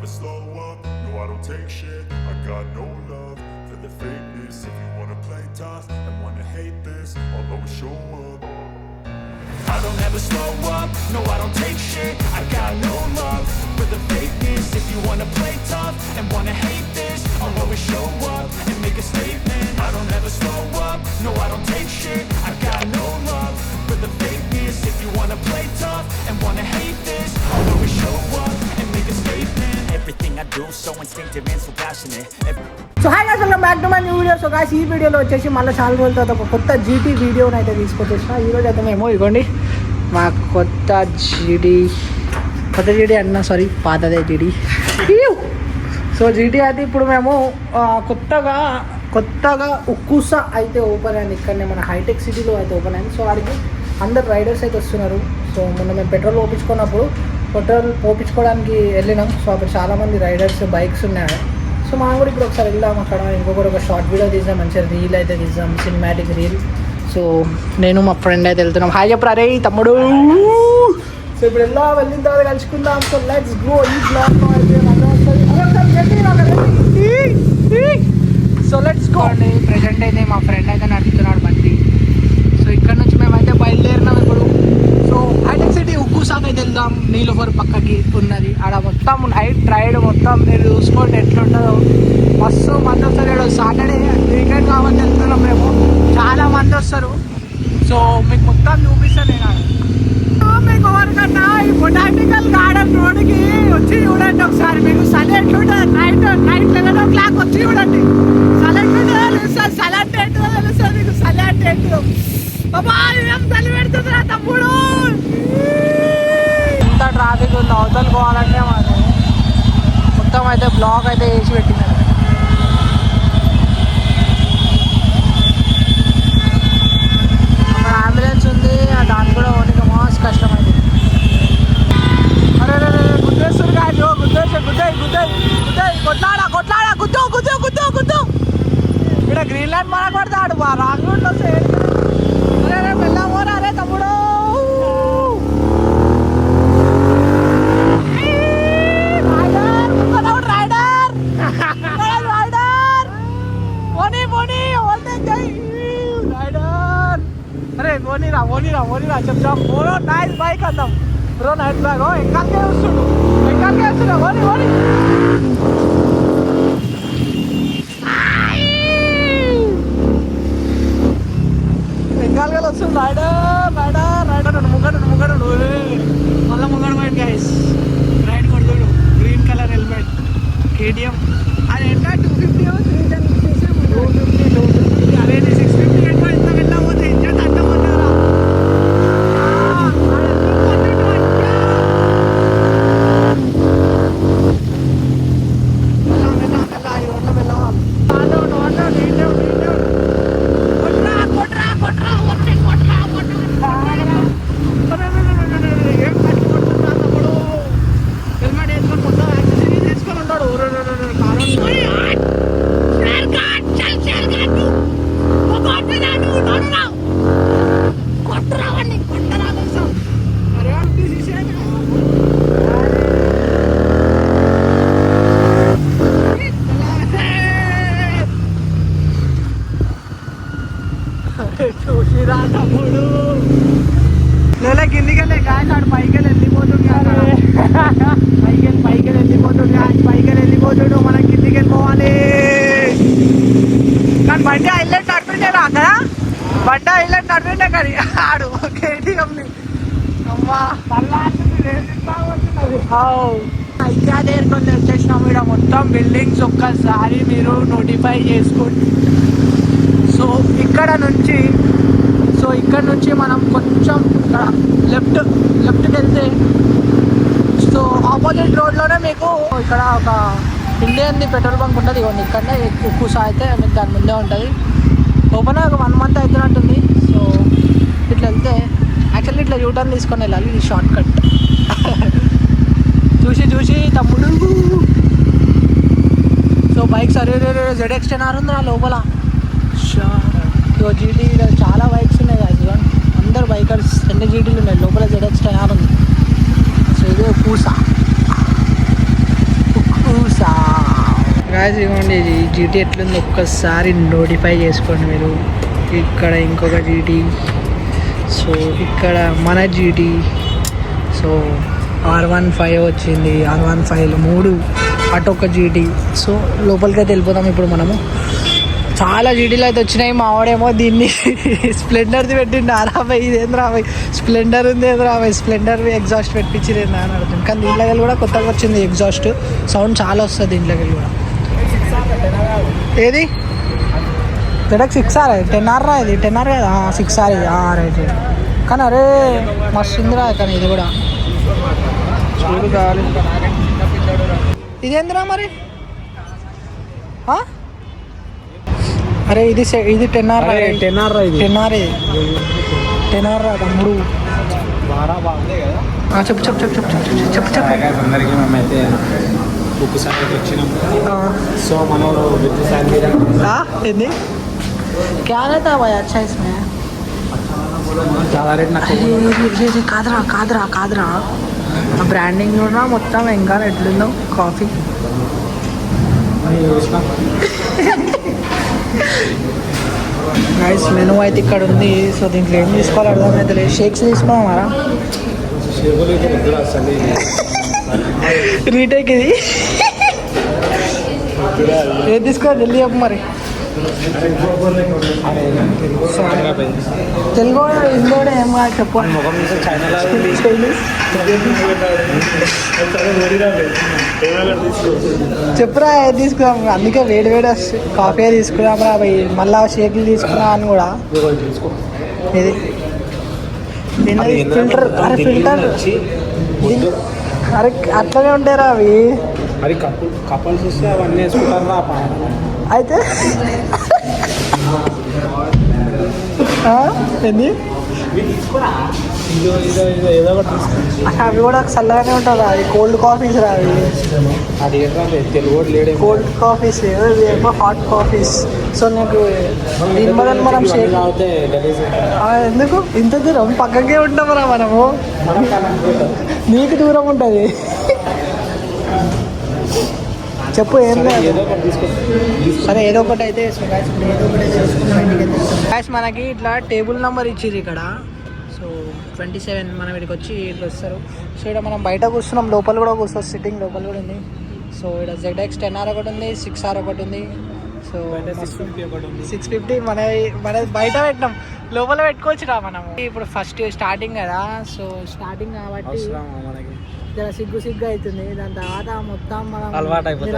slow up, no I don't take shit. I got no love for the fakeness. If you wanna play tough and wanna hate this, I'll always show up. I don't ever slow up, no I don't take shit. I got no love for the fakeness. If you wanna play tough and wanna hate this, I'll always show up and make a statement. I don't ever slow up, no I don't take shit. I got no love for the fakeness. If you wanna play tough and wanna hate this, I'll always show up and make a statement. Everything I do so instinctive and so passionate. So hi guys, welcome back to my new video. So guys, ఈ వీడియోలో వచ్చేసి మళ్ళీ చాలా రోజుల తర్వాత ఒక కొత్త GT వీడియోని అయితే తీసుకొచ్చేసిన. ఈరోజు అయితే మేము ఇవ్వండి మా కొత్త జీటీ అన్న పాతదే జీటీ. సో జీటీ అయితే ఇప్పుడు మేము కొత్తగా ఉక్కుసా అయితే ఓపెన్ అయింది. ఇక్కడనే మన హైటెక్ సిటీలో అయితే ఓపెన్ అయింది. సో వాడికి అందరు రైడర్స్ అయితే వస్తున్నారు. సో మొన్న మేము పెట్రోల్ పోపించుకోవడానికి వెళ్ళినాం. సో అప్పుడు చాలామంది రైడర్స్ బైక్స్ ఉన్నాయి. సో మనం కూడా ఇప్పుడు ఒకసారి వెళ్దాం. అక్కడ ఇంకొకటి ఒక షార్ట్ వీడియో తీసాం, మంచిగా రీల్ అయితే తీసాం, సినిమాటిక్ రీల్. సో నేను మా ఫ్రెండ్ అయితే వెళ్తున్నాం. హాయ్ చెప్పరా రే తమ్ముడు. సో ఇప్పుడు వెళ్ళిన తర్వాత కలుసుకుందాం. So let's go. ఈ బ్లాగ్ సో లెట్స్ గో అండి. ప్రెజెంట్ అయితే మా ఫ్రెండ్ అయితే నడుపుతున్నాడు బండి. సో ఇక్కడ నుంచి మేమైతే బయలుదేరినాం ఇప్పుడు. సో హైటెక్ సిటీ ఉక్కుసాకి అయితే వెళ్దాం. నీలోఫర్ పక్కకి ఉన్నది. ఆడ మొత్తం నైట్ రైడ్ మొత్తం మీరు చూసుకోండి ఎట్లుంటుందో. మస్తు మంది వస్తారు. సాటర్డే వీకెండ్ కాబట్టి వెళ్తున్నాం మేము. చాలా మంది వస్తారు. సో మీకు మొత్తం చూపిస్తాను నేను. మీకు ఎవరికన్నా ఈ బొటానికల్ గార్డెన్ రోడ్కి వచ్చి చూడండి ఒకసారి. మీకు సలి ఎట్లుంటుంది నైట్ 11 వచ్చి చూడండి. సలి ఎట్లుంటుందో తెలుస్తుంది. సలి అంటే ఏంటో తెలుస్తుంది మీకు. సలి అంటే ఏంటో బాబా ఏం చలి పెడుతుందిరా తమ్ముడు. ఎంత ట్రాఫిక్ ఉంది అవతలు పోవాలంటే మాకు మొత్తం అయితే బ్లాక్ అయితే వేసి పెట్టినారు. అక్కడ అంబులెన్స్ ఉంది, దానికి కూడా ఓనికి మాస్ కష్టం అయితే. అరే గుద్దేస్తారు కాదు, గుద్దాయి కొట్లాడా గుద్దు ఇక్కడ గ్రీన్లాండ్ మనకు పడతాడు. రాంగుంట్లో అరే వెళ్ళామోరా అరే తమ్ముడు. అరే పోనీరా చెప్తా. బ్రో నైస్ బైక్ అందాం. బ్రో నైట్ బ్యాగ్ ఎక్కడికే వస్తుండు ఓని ఎంగాలుగా వస్తుంది. రైడర్ ముంగడు మళ్ళీ ముంగడు పోయింది గైస్. రైడ్ కొడుతుడు. Green colour helmet KTM. అది ఎంత 250 అదే 650 ఎంత వెళ్ళబోతే ఇంజన్ అడ్డం పోతారా. చూసిరా తమ్ముడు లేదా కిందికెళ్ళే గాయస్. ఆడు పైకి వెళ్ళిపోతుంది. మనం కిందికి వెళ్ళిపోవాలి. కానీ బండి హైలైట్ నడిపించారు అక్కడ. కానీ ఆడు కేటీఎంని అమ్మా ఐక్యా దగ్గరికి వచ్చేసినాము. ఇక్కడ మొత్తం బిల్డింగ్స్ ఒక్కసారి మీరు నోటిఫై చేసుకోండి. సో ఇక్కడ నుంచి మనం కొంచెం ఇక్కడ లెఫ్ట్కి వెళ్తే సో ఆపోజిట్ రోడ్లోనే మీకు ఇక్కడ ఒక ఇండియన్ది పెట్రోల్ బంక్ ఉంటుంది. ఇవ్వండి ఇక్కడనే ఉక్కుసా అయితే మీకు దాని ముందే ఉంటుంది. ఓపెన్ ఒక 1 month అవుతున్నట్టుంది. సో ఇట్లా వెళ్తే యాక్చువల్లీ ఇట్లా యూటర్న్ తీసుకొని వెళ్ళాలి. ఇది షార్ట్ కట్. చూసి తమ్ముడు. సో బైక్స్ అరే ZX10R ఉంది నా లోపల. జీటీ చాలా బైక్స్ ఉన్నాయి కదా. అందరు బైకర్స్ ఎన్ని జీటీలు ఉన్నాయి లోపల. ZX10R ఉంది. సో ఇది ఉక్కుసా గాయస్ ఇవ్వండి ఈ జీటీ ఎట్లుంది ఒక్కసారి నోటిఫై చేసుకోండి మీరు. ఇక్కడ ఇంకొక జీటీ, సో ఇక్కడ మన జీటీ, సో R15 వచ్చింది, R15 3 అటు ఒక జీటీ. సో లోపలికి అయితే వెళ్ళిపోతాం ఇప్పుడు మనము. చాలా జీటీలు అయితే వచ్చినాయి. మా వాడేమో దీన్ని స్ప్లెండర్ది పెట్టిండు. 60 ఇదేంద్ర 50 స్ప్లెండర్ ఉంది ఏంద్ర 50 స్ప్లెండర్ ఎగ్జాస్ట్ పెట్టించిరేంద్ర అని అడుగుతుంది. కానీ దీంట్లోకి వెళ్ళి కూడా కొత్తగా వచ్చింది ఎగ్జాస్ట్, సౌండ్ చాలా వస్తుంది దీంట్లోకి వెళ్ళి కూడా. ఏది ZX 6R 10R రా, ఇది 10R కదా, 6R ఇది రైట్. కానీ అరే మస్తు ఉందిరా. కానీ ఇది కూడా చూడు కావాలి. ఇదేంద్రా మరి అరే ఇది 10R 10R రా తమ్ముడు. చెప్పు చెప్పు చెప్పు చెప్పు చెప్పు చెప్పు చెప్పు. అందరికీ మేమైతే బుక్ సంగతి వచ్చినాం. సో మనోడు విత్ శాలరీ ఏంది क्या रहता है भाई अच्छा इसमें? చాలా రేట్ నాకు కాదరా కాదరా కాదరా బ్రాండింగ్ కూడా మొత్తం ఇంకా ఎట్లుందో కాఫీ. గైస్ మెనూ అయితే ఇక్కడ ఉంది. సో దీంట్లో ఏం తీసుకోవాలో అర్థమైతే లేదు. షేక్స్ తీసుకున్నామారా రీటేక్ ఇది ఏది తీసుకోవాలి జల్దీ చెప్పు మరి. తెలుగు హిందీ ఏం కాదు చెప్పు. చెప్పురా ఏది తీసుకున్నాం. అందుకే వేడి వేడి వస్తుంది. కాఫీ తీసుకున్నాం రా భయ్. మళ్ళా షేక్లు తీసుకున్నా అని కూడా. ఇది ఫిల్టర్. అరే ఫిల్టర్ అరే అట్లనే ఉంటాయి రా అవి. మరి కపుల్స్ వస్తే అవన్నీ వేసుకుంటారు రా అయితే ఏంది ఏదో ఒకటి అవి కూడా చల్లగానే ఉంటుంది. అది కోల్డ్ కాఫీస్ రా అవి. అది ఏంటంటే తెలుగు లేడే కోల్డ్ కాఫీస్ ఏమో హాట్ కాఫీస్. సో నీకు దీని బదులు మనం షేక్ ఎందుకు ఇంత దూరం పక్కకే ఉంటాం రా మనము. నీకు దూరం ఉంటుంది. చెప్పు ఏం లేదు. సరే ఏదో ఒకటి అయితే ఏదో ఒకటి అయితే తీసుకున్నాం. మనకి ఇట్లా టేబుల్ నెంబర్ ఇచ్చిర్రు ఇక్కడ. సో 27 మనం ఇక్కడికి వచ్చి ఇట్లా వస్తారు. సో ఇక్కడ మనం బయట కూర్చున్నాం. లోపల కూడా కూర్చోవచ్చు. సిట్టింగ్ లోపల కూడా ఉంది. సో ఇక్కడ ZX 10R ఒకటి ఉంది, 6R ఒకటి ఉంది. సో 650 మన బయట పెట్టినాం. లోపల పెట్టుకోవచ్చు రా మనము. ఇప్పుడు ఫస్ట్ స్టార్టింగ్ కదా. సో స్టార్టింగ్ కాబట్టి జర సిగ్గు అవుతుంది. దాని తర్వాత మొత్తం మనం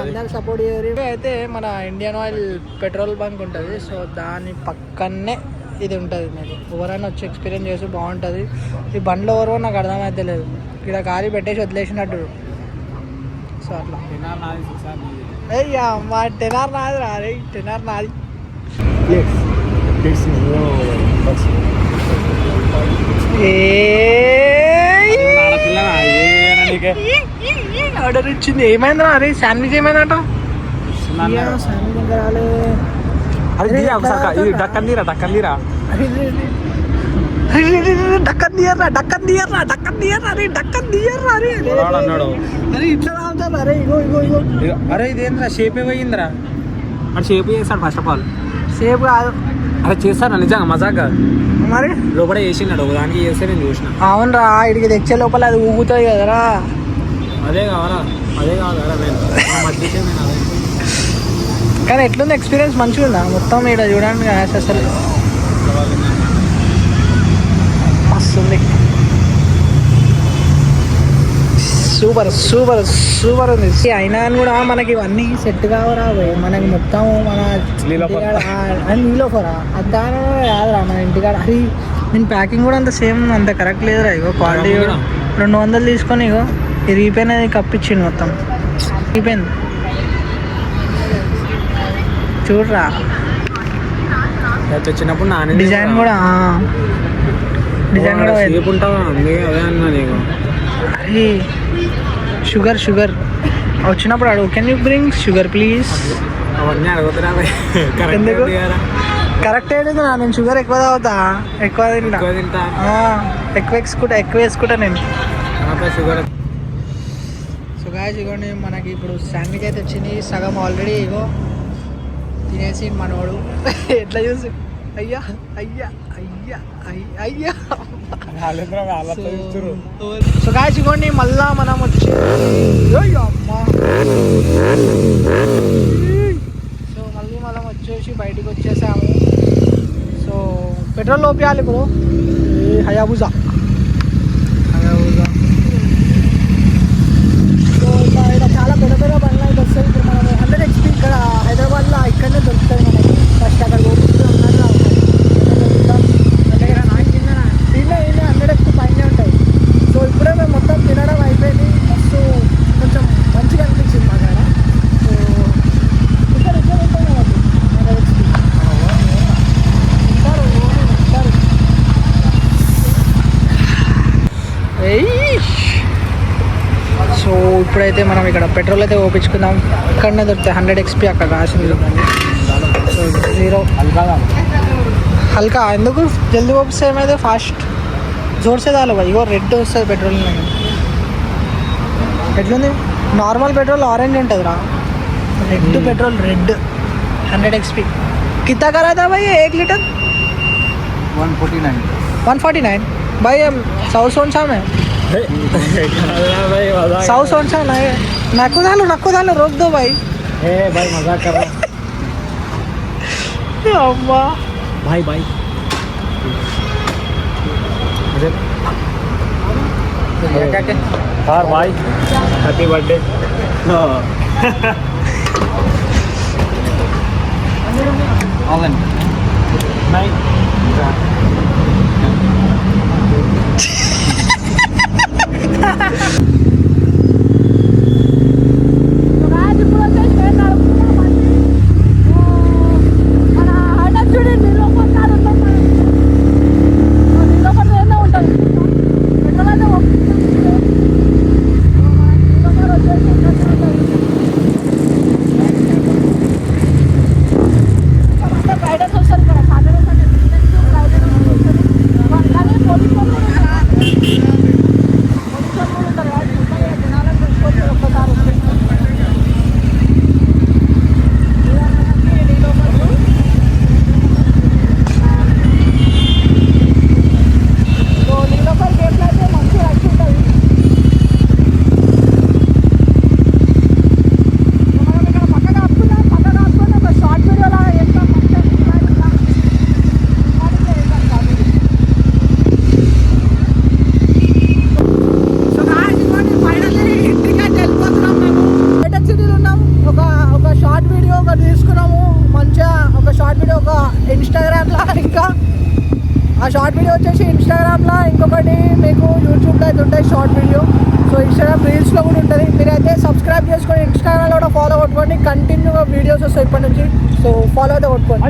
అందరు సపోర్ట్ చేయరు. అయితే మన ఇండియన్ ఆయిల్ పెట్రోల్ బంక్ ఉంటుంది. సో దాని పక్కనే ఇది ఉంటుంది. మీకు ఎవరైనా వచ్చి ఎక్స్పీరియన్స్ చేసి బాగుంటుంది. ఈ బండ్లో ఎవరో నాకు అర్థమైతే లేదు. ఇక్కడ ఖాళీ పెట్టేసి వదిలేసినట్టు. సో అట్లా అయ్యా మా 10R నాది రా. 10R నాది. ఆర్డర్ ఇచ్చింది. ఏమైందా అరే శాండ్విచ్ ఏమైందట. డక్కన్ తీరా అరే ఇట్లా రావుతారు. అరే ఇగో ఇగో ఇగో. అరే ఇదేంద్రా షేప్ పోయిందిరా. అది షేప్ చేస్తాడు ఫస్ట్ ఆఫ్ ఆల్. సేపు కాదు అరే చేస్తారా నిజంగా మజాగా. మరి లోపల వేసినాడు దానికి చేస్తే నేను చూసిన. అవునరా ఇడికి తెచ్చే లోపల అది ఊగుతుంది కదరా. అదే కావాలా కానీ ఎట్లుంది ఎక్స్పీరియన్స్ మంచిగా ఉందా మొత్తం ఇక్కడ చూడండి. అసలు మస్తుంది. సూపర్ సూపర్ సూపర్ ఉంది. అయినా కూడా మనకి ఇవన్నీ సెట్ కావరా మనకి మొత్తం మన నీలోఫరా దాని కాదురా మన ఇంటికాడ. అది నేను ప్యాకింగ్ కూడా అంత సేమ్ అంత కరెక్ట్ లేదురా. ఇగో క్వాలిటీ 200 తీసుకొని ఇగో ఇది రీపోయినది కప్పించింది మొత్తం. రీపోయింది చూడరా. వచ్చినప్పుడు డిజైన్ కూడా అదే అన్నా నీకు. అరే షుగర్ వచ్చినప్పుడు అడుగు. Can you bring sugar please. అవన్నీ అడుగుతున్నా ఎందుకు కరెక్ట్ ఏంటి. నేను షుగర్ ఎక్కువ తాగుతా. ఎక్కువ తింటా. ఎక్కువ వేసుకుంటా నేను షుగర్. సో గాయస్ ఇగోండి మనకి ఇప్పుడు శాండ్విచ్ అయితే వచ్చింది. సగం ఆల్రెడీ ఇగో తినేసి మనోడు ఎట్లా చూసి అయ్యా అయ్యా అయ్యా అయ్యా. సో గాయస్ ఇగోండి మళ్ళా మనం వచ్చి సో మళ్ళీ మనం వచ్చేసి బయటికి వచ్చేసాము. సో పెట్రోల్ లోపియాలి ఇప్పుడు. హయాబుజా సో ఇక్కడ చాలా పెద్ద పెద్ద బండ్లు అయితే వస్తాయి. ఇప్పుడు మనం 100 HP ఇక్కడ హైదరాబాద్లో ఇక్కడనే దొరుకుతుంది మనకి. ఫస్ట్ అక్కడ దీంట్లో 100 HP పైన ఉంటాయి. సో ఇప్పుడే మేము మొత్తం తినడం అయిపోయింది. మస్తు కొంచెం మంచిగా అనిపించింది మా కాడ. సో ఇక్కడ ఉంటాయి మనకి 100 HP ఉంటారు. సో ఇప్పుడైతే మనం ఇక్కడ పెట్రోల్ అయితే ఓపించుకుందాం. ఇక్కడనే దొరుకుతాయి 100 HP అక్కడ రాసింది. సో 0 హల్కా ఎందుకు జల్దీ ఓపిస్తే ఏమైతే ఫాస్ట్ జోర్సే దాలో భాయ్. ఇగో రెడ్ వస్తుంది పెట్రోల్. ఎట్లుంది నార్మల్ పెట్రోల్ ఆరెంజ్ ఉంటుంది రా. రెడ్ పెట్రోల్ రెడ్ 100 HP कितना करा था भाई 1 लीटर 149 भाई. 100 में 100 नक्को डालो रोक दो भाई. भाई मजाक कर रहा अम्मा भाई भाई हाँ भाई हैप्पी बर्थडे. नहीं ఇన్స్టాగ్రామ్లో, ఇంకా ఆ షార్ట్ వీడియో వచ్చేసి ఇన్స్టాగ్రామ్లో, ఇంకొకటి మీకు యూట్యూబ్లో అయితే ఉంటాయి షార్ట్ వీడియో. సో ఇన్స్టాగ్రామ్ రీల్స్లో కూడా ఉంటుంది. మీరైతే సబ్స్క్రైబ్ చేసుకొని ఇన్స్టాగ్రామ్లో కూడా ఫాలో కొట్టుకోండి. కంటిన్యూగా వీడియోస్ వస్తాయి ఇప్పటి నుంచి. సో ఫాలో అయితే కొట్టుకోండి.